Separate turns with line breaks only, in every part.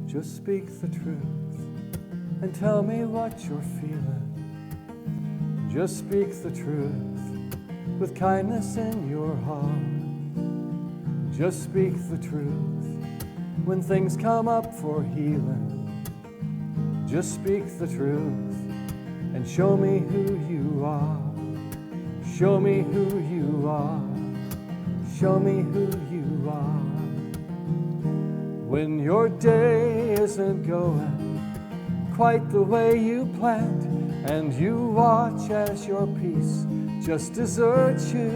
Just speak the truth and tell me what you're feeling. Just speak the truth with kindness in your heart. Just speak the truth when things come up for healing. Just speak the truth and show me who you are. Show me who you are. Show me who you are. When your day isn't going quite the way you planned, and you watch as your peace just deserts you,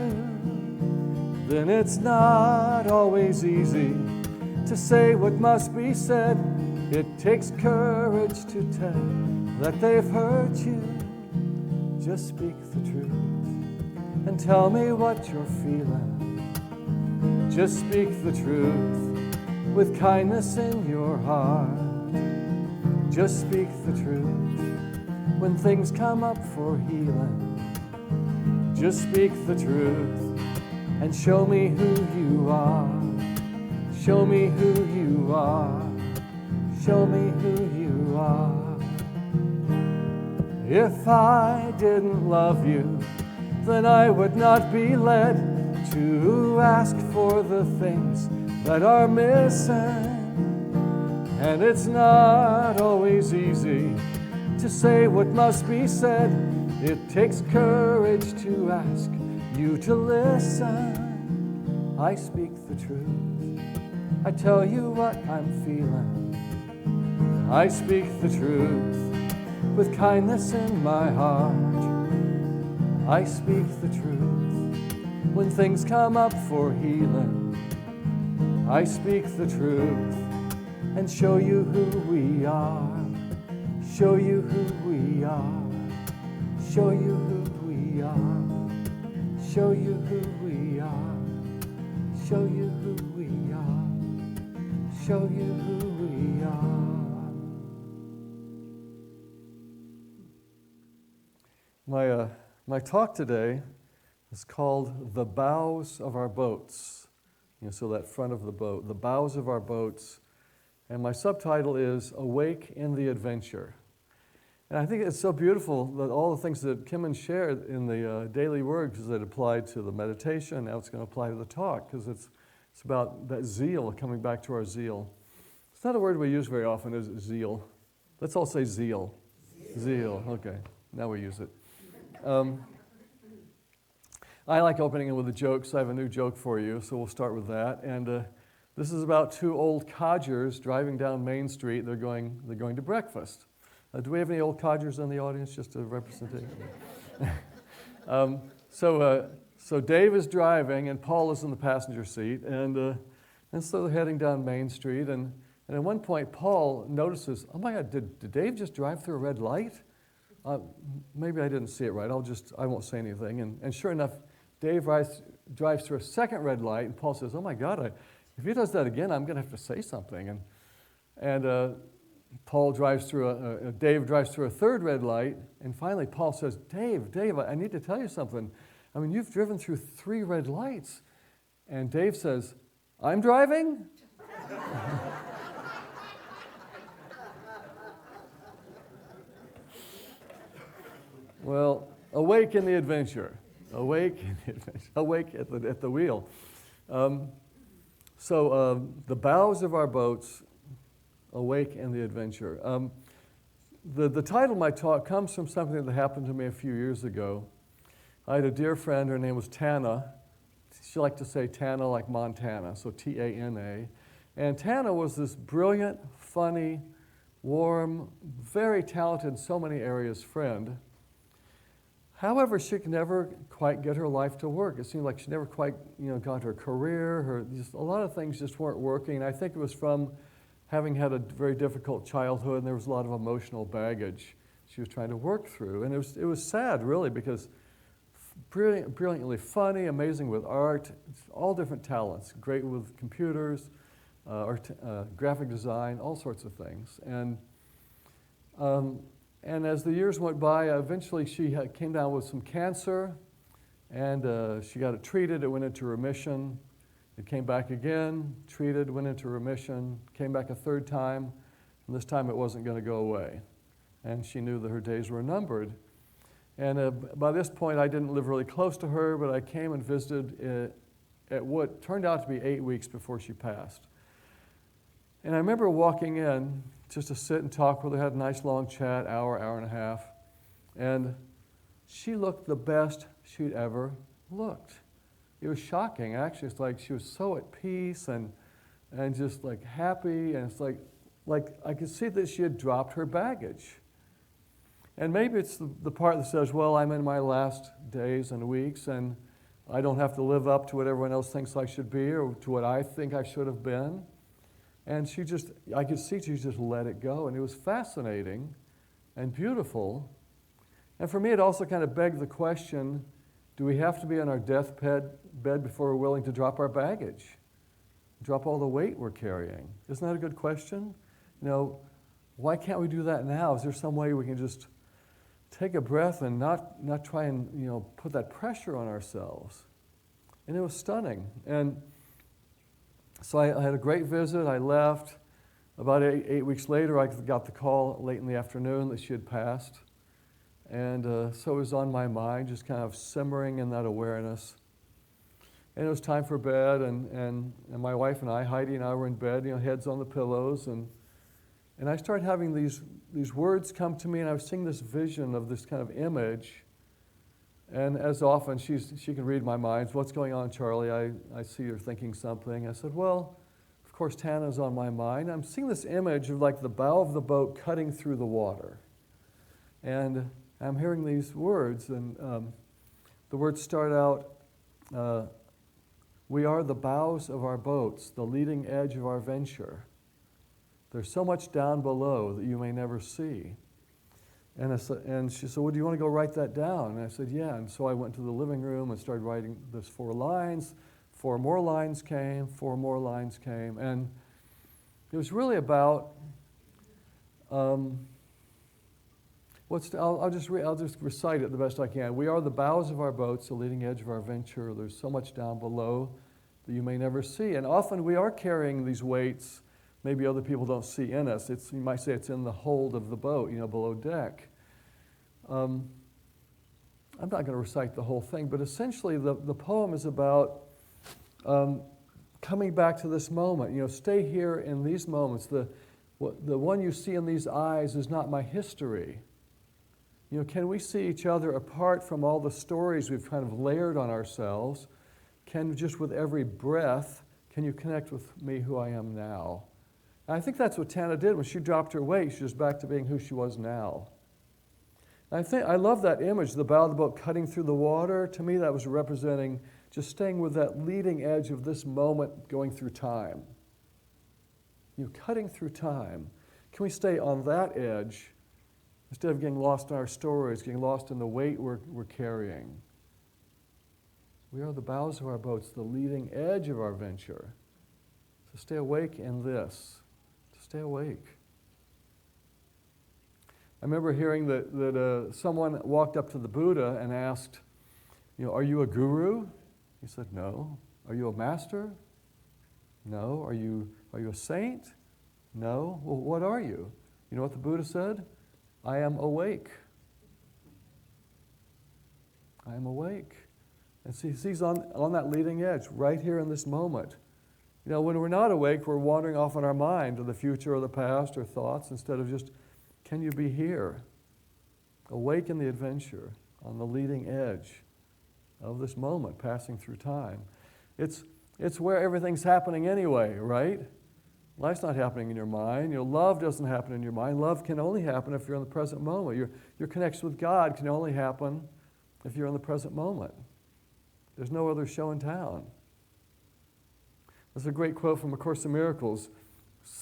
then it's not always easy to say what must be said. It takes courage to tell that they've hurt you. Just speak the truth and tell me what you're feeling. Just speak the truth with kindness in your heart. Just speak the truth when things come up for healing. Just speak the truth and show me who you are. Show me who you are. Show me who you are. If I didn't love you, then I would not be led to ask for the things that are missing. And it's not always easy to say what must be said. It takes courage to ask you to listen. I speak the truth. I tell you what I'm feeling. I speak the truth with kindness in my heart. I speak the truth when things come up for healing. I speak the truth and show you who we are. Show you who we are. Show you who we are. Show you who we are. Show you who we are. Show you who we are. My talk today is called The Bows of Our Boats. So that front of the boat, the bows of our boats. And my subtitle is Awake in the Adventure. And I think it's so beautiful that all the things that Kim shared in the daily word, because it applied to the meditation, now it's going to apply to the talk, because it's about that zeal, coming back to our zeal. It's not a word we use very often, is it? Zeal. Let's all say zeal. Zeal. Okay, now we use it. I like opening it with a joke, so I have a new joke for you, so we'll start with that. And this is about two old codgers driving down Main Street. They're going to breakfast. Do we have any old codgers in the audience, just a representation? So Dave is driving, and Paul is in the passenger seat, and so they're heading down Main Street, and at one point, Paul notices, oh my God, did Dave just drive through a red light? Maybe I didn't see it right. I won't say anything. And sure enough, Dave drives through a second red light, and Paul says, oh my God, if he does that again, I'm going to have to say something. And Dave drives through a third red light, and finally Paul says, Dave, I need to tell you something. I mean, you've driven through 3 red lights. And Dave says, I'm driving? Well, awake in the adventure. Awake in the adventure. Awake at the wheel. The bows of our boats, awake in the adventure. The title of my talk comes from something that happened to me a few years ago. I had a dear friend, her name was Tana. She liked to say Tana like Montana, so T-A-N-A. And Tana was this brilliant, funny, warm, very talented in so many areas friend. However, she could never quite get her life to work. It seemed like she never quite, got her career. Just a lot of things just weren't working. And I think it was from having had a very difficult childhood, and there was a lot of emotional baggage she was trying to work through. And it was sad, really, because brilliantly funny, amazing with art, all different talents, great with computers, graphic design, all sorts of things. And as the years went by, eventually she came down with some cancer, and she got it treated. It went into remission. It came back again, treated, went into remission, came back a third time. And this time it wasn't going to go away. And she knew that her days were numbered. And by this point, I didn't live really close to her, but I came and visited at what turned out to be 8 weeks before she passed. And I remember walking in just to sit and talk with her, had a nice long chat, hour and a half. And she looked the best she'd ever looked. It was shocking, actually. It's like she was so at peace and just like happy. And it's like I could see that she had dropped her baggage. And maybe it's the part that says, well, I'm in my last days and weeks, and I don't have to live up to what everyone else thinks I should be or to what I think I should have been. And I could see she just let it go. And it was fascinating and beautiful. And for me, it also kind of begged the question, do we have to be on our deathbed before we're willing to drop our baggage? Drop all the weight we're carrying? Isn't that a good question? Why can't we do that now? Is there some way we can just take a breath and not try and put that pressure on ourselves? And it was stunning. And so I had a great visit. I left. About eight weeks later, I got the call late in the afternoon that she had passed. And so it was on my mind, just kind of simmering in that awareness. And it was time for bed, and my wife and I, Heidi and I, were in bed, heads on the pillows, and I started having these words come to me, and I was seeing this vision of this kind of image. And as often, she can read my mind. What's going on, Charlie? I see you're thinking something. I said, well, of course, Tana's on my mind. I'm seeing this image of like the bow of the boat cutting through the water. And I'm hearing these words, and the words start out, we are the bows of our boats, the leading edge of our venture. There's so much down below that you may never see. And she said, well, do you want to go write that down? And I said, yeah. And so I went to the living room and started writing those 4 lines. 4 more lines came, 4 more lines came. And it was really about, I'll just recite it the best I can. We are the bows of our boats, the leading edge of our venture. There's so much down below that you may never see. And often we are carrying these weights maybe other people don't see in us. You might say it's in the hold of the boat, below deck. I'm not going to recite the whole thing, but essentially the poem is about coming back to this moment. Stay here in these moments. The one you see in these eyes is not my history. Can we see each other apart from all the stories we've kind of layered on ourselves? Just with every breath, can you connect with me, who I am now? And I think that's what Tana did when she dropped her weight. She was back to being who she was now. And I love that image, the bow of the boat cutting through the water. To me, that was representing just staying with that leading edge of this moment going through time. Cutting through time. Can we stay on that edge instead of getting lost in our stories, getting lost in the weight we're carrying? We are the bows of our boats, the leading edge of our venture. So stay awake in this. Stay awake. I remember hearing that someone walked up to the Buddha and asked, are you a guru? He said, no. Are you a master? No. Are you a saint? No. Well, what are you? You know what the Buddha said? I am awake. I am awake. And he's on that leading edge, right here in this moment. When we're not awake, we're wandering off in our mind to the future or the past or thoughts instead of just, can you be here? Awake in the adventure, on the leading edge of this moment, passing through time. It's where everything's happening anyway, right? Life's not happening in your mind. Love doesn't happen in your mind. Love can only happen if you're in the present moment. Your connection with God can only happen if you're in the present moment. There's no other show in town. There's a great quote from A Course in Miracles.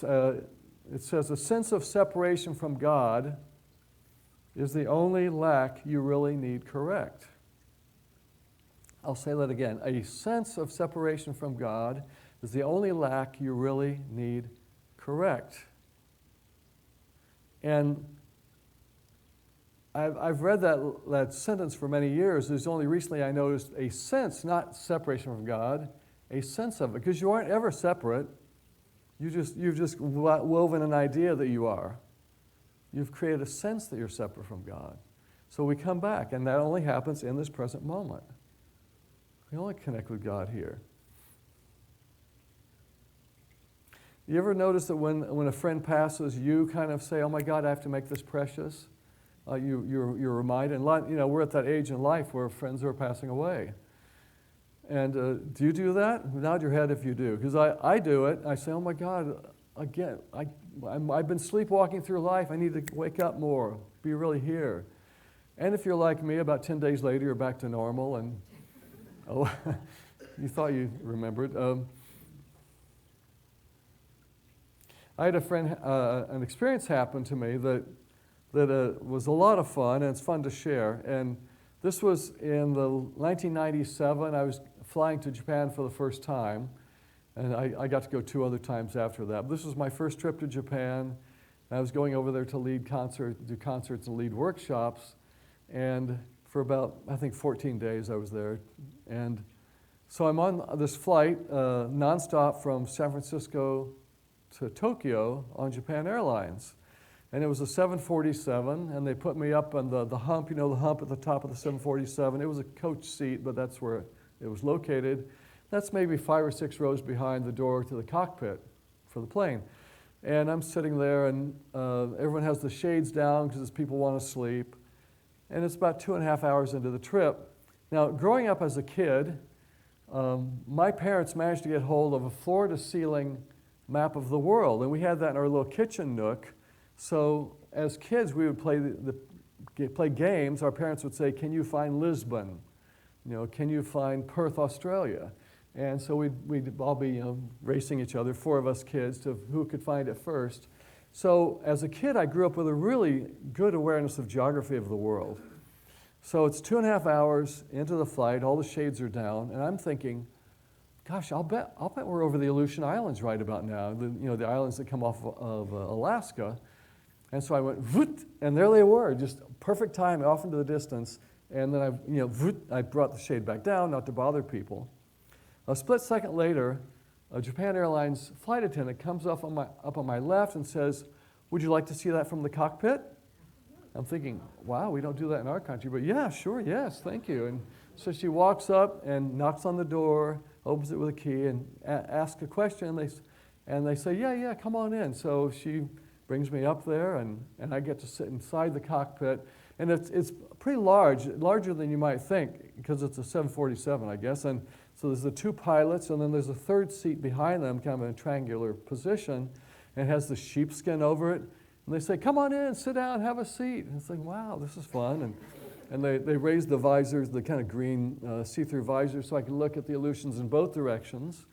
It says, a sense of separation from God is the only lack you really need correct. I'll say that again. A sense of separation from God is the only lack you really need correct. And I've read that sentence for many years. It's only recently I noticed a sense, not separation from God, a sense of it, because you aren't ever separate. You've just woven an idea that you are. You've created a sense that you're separate from God. So we come back, and that only happens in this present moment. We only connect with God here. You ever notice that when a friend passes, you kind of say, oh my God, I have to make this precious? You're reminded. And we're at that age in life where friends are passing away. And do you do that? Nod your head if you do. Because I do it. I say, oh my God, again, I've been sleepwalking through life. I need to wake up more, be really here. And if you're like me, about 10 days later, you're back to normal. And you thought you remembered. I had a friend, an experience happened to me that was a lot of fun, and it's fun to share. And this was in the 1997. I was flying to Japan for the first time, and I got to go 2 other times after that. But this was my first trip to Japan. I was going over there to do concerts and lead workshops. And for about, I think, 14 days I was there. And so I'm on this flight nonstop from San Francisco to Tokyo on Japan Airlines. And it was a 747, and they put me up on the hump, the hump at the top of the 747. It was a coach seat, but that's where it was located. That's maybe 5 or 6 rows behind the door to the cockpit for the plane. And I'm sitting there, and everyone has the shades down because people want to sleep. And it's about 2.5 hours into the trip. Now, growing up as a kid, my parents managed to get hold of a floor-to-ceiling map of the world, and we had that in our little kitchen nook. So as kids, we would play games. Our parents would say, can you find Lisbon? Can you find Perth, Australia? And so we'd all be racing each other, 4 of us kids, to who could find it first. So as a kid, I grew up with a really good awareness of geography of the world. So it's 2.5 hours into the flight, all the shades are down, and I'm thinking, gosh, I'll bet we're over the Aleutian Islands right about now, the islands that come off of Alaska. And so I went, voot, and there they were, just perfect time off into the distance. And then I brought the shade back down, not to bother people. A split second later, a Japan Airlines flight attendant comes up on my left and says, would you like to see that from the cockpit? I'm thinking, wow, we don't do that in our country, but yeah, sure, yes, thank you. And so she walks up and knocks on the door, opens it with a key, and asks a question, and they say, yeah, come on in. So she brings me up there, and I get to sit inside the cockpit. And it's pretty large, larger than you might think, because it's a 747, I guess. And so there's the 2 pilots, and then there's a 3rd seat behind them, kind of in a triangular position, and it has the sheepskin over it. And they say, come on in, sit down, have a seat. And it's like, wow, this is fun. And they raise the visors, the kind of green see-through visors, so I can look at the Aleutians in both directions.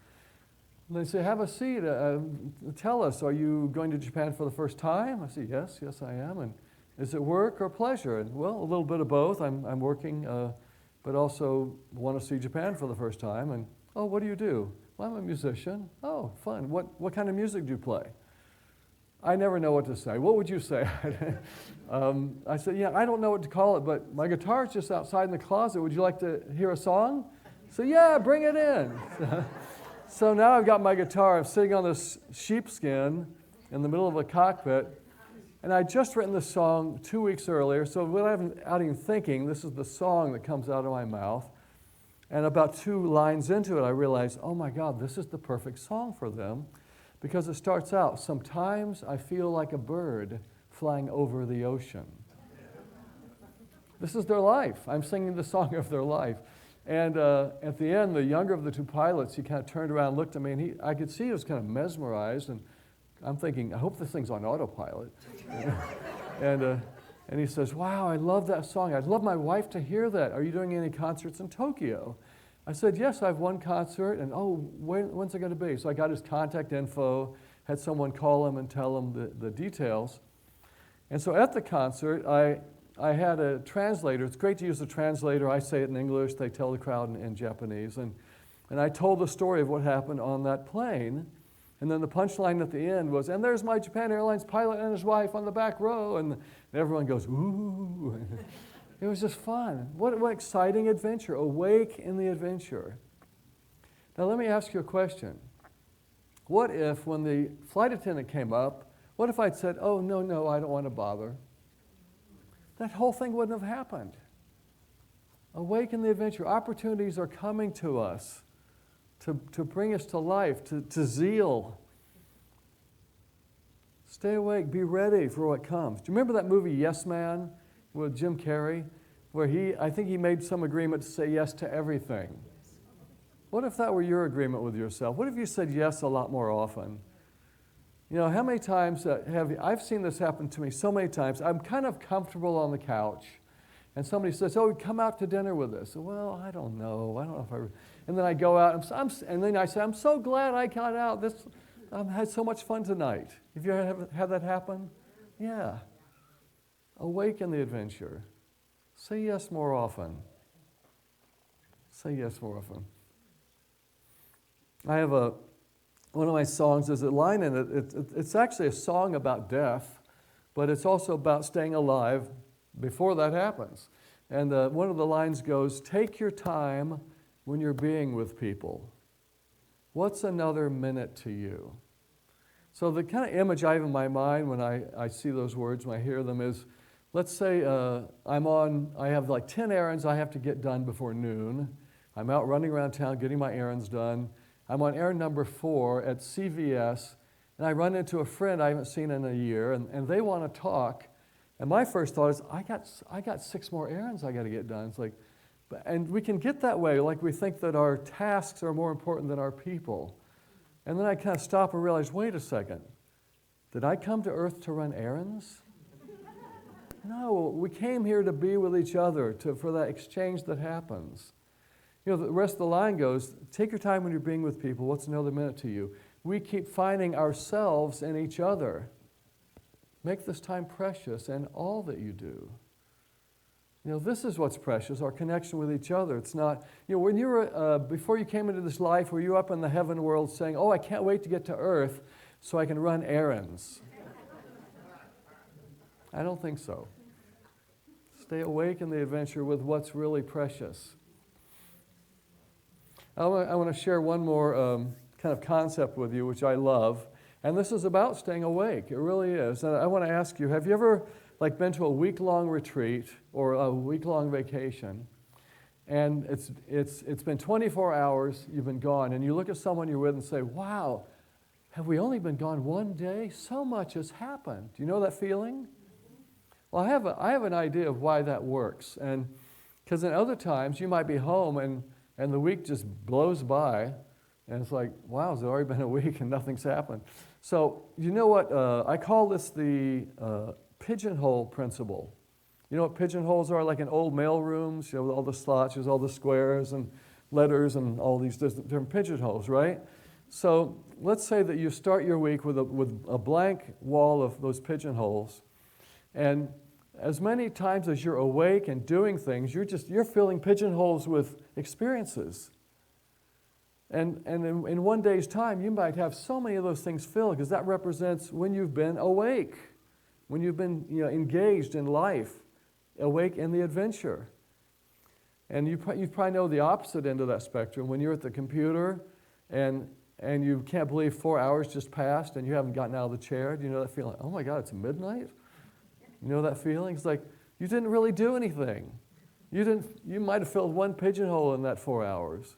And they say, have a seat. Tell us, are you going to Japan for the first time? I say, yes, I am. And is it work or pleasure? And well, a little bit of both. I'm working, but also want to see Japan for the first time. And oh, what do you do? Well, I'm a musician. Oh, fun. What kind of music do you play? I never know what to say. What would you say? I said, yeah, I don't know what to call it, but my guitar's just outside in the closet. Would you like to hear a song? So yeah, bring it in. So now I've got my guitar. I'm sitting on this sheepskin in the middle of a cockpit, and I'd just written this song 2 weeks earlier, so without even thinking, this is the song that comes out of my mouth. And about 2 lines into it, I realized, oh my God, this is the perfect song for them, because it starts out, sometimes I feel like a bird flying over the ocean. This is their life. I'm singing the song of their life. And at the end, the younger of the 2 pilots, he kind of turned around and looked at me, and I could see he was kind of mesmerized, and I'm thinking, I hope this thing's on autopilot. And he says, wow, I love that song. I'd love my wife to hear that. Are you doing any concerts in Tokyo? I said, yes, I have 1 concert, and when's it going to be? So I got his contact info, had someone call him and tell him the details. And so at the concert, I had a translator. It's great to use a translator. I say it in English. They tell the crowd in Japanese. And I told the story of what happened on that plane. And then the punchline at the end was, and there's my Japan Airlines pilot and his wife on the back row. And everyone goes, ooh. It was just fun. What exciting adventure. Awake in the adventure. Now let me ask you a question. What if when the flight attendant came up, what if I'd said, oh, no, I don't want to bother? That whole thing wouldn't have happened. Awaken the adventure. Opportunities are coming to us to bring us to life, to zeal. Stay awake. Be ready for what comes. Do you remember that movie Yes Man with Jim Carrey, where I think he made some agreement to say yes to everything? What if that were your agreement with yourself? What if you said yes a lot more often? You know, how many times I've seen this happen to me so many times. I'm kind of comfortable on the couch, and somebody says, oh, come out to dinner with us. Well, I don't know if I... And then I go out, and then I say, I'm so glad I got out. I had so much fun tonight. Have you ever had that happen? Yeah. Awaken the adventure. Say yes more often. Say yes more often. I have one of my songs, there's a line in it, it's actually a song about death, but it's also about staying alive before that happens. And one of the lines goes, take your time when you're being with people. What's another minute to you? So the kind of image I have in my mind when I see those words, when I hear them is, let's say I have like 10 errands I have to get done before noon. I'm out running around town getting my errands done. I'm on errand number 4 at CVS, and I run into a friend I haven't seen in a year, and they want to talk. And my first thought is, I got 6 more errands I got to get done. It's like, and we can get that way, like we think that our tasks are more important than our people. And then I kind of stop and realize, wait a second, did I come to earth to run errands? No, we came here to be with each other, for that exchange that happens. You know, the rest of the line goes, take your time when you're being with people. What's another minute to you? We keep finding ourselves in each other. Make this time precious and all that you do. You know, this is what's precious, our connection with each other. It's not, you know, when you were, before you came into this life, were you up in the heaven world saying, oh, I can't wait to get to earth so I can run errands? I don't think so. Stay awake in the adventure with what's really precious. I want to share one more kind of concept with you, which I love. And this is about staying awake. It really is. And I want to ask you, have you ever been to a week-long retreat or a week-long vacation, and it's been 24 hours, you've been gone, and you look at someone you're with and say, wow, have we only been gone one day? So much has happened. Do you know that feeling? Well, I have an idea of why that works. And because in other times, you might be home and the week just blows by, and it's like, wow, it's already been a week and nothing's happened. So you know what? I call this the pigeonhole principle. You know what pigeonholes are? Like in old mail rooms, you know, with all the slots, there's all the squares and letters and all these different pigeonholes, right? So let's say that you start your week with a blank wall of those pigeonholes, and as many times as you're awake and doing things, you're filling pigeonholes with experiences. And in one day's time, you might have so many of those things filled, because that represents when you've been awake, when you've been engaged in life, awake in the adventure. And you probably know the opposite end of that spectrum. When you're at the computer and you can't believe 4 hours just passed and you haven't gotten out of the chair. Do you know that feeling? Oh my God, it's midnight? You know that feeling? It's like you didn't really do anything. You might have filled one pigeonhole in that 4 hours.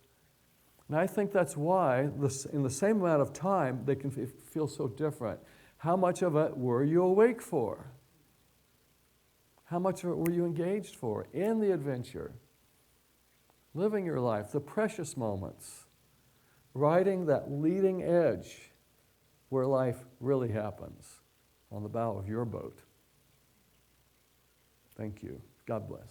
And I think that's why, in the same amount of time, they can feel so different. How much of it were you awake for? How much of it were you engaged for in the adventure? Living your life, the precious moments, riding that leading edge where life really happens on the bow of your boat. Thank you. God bless.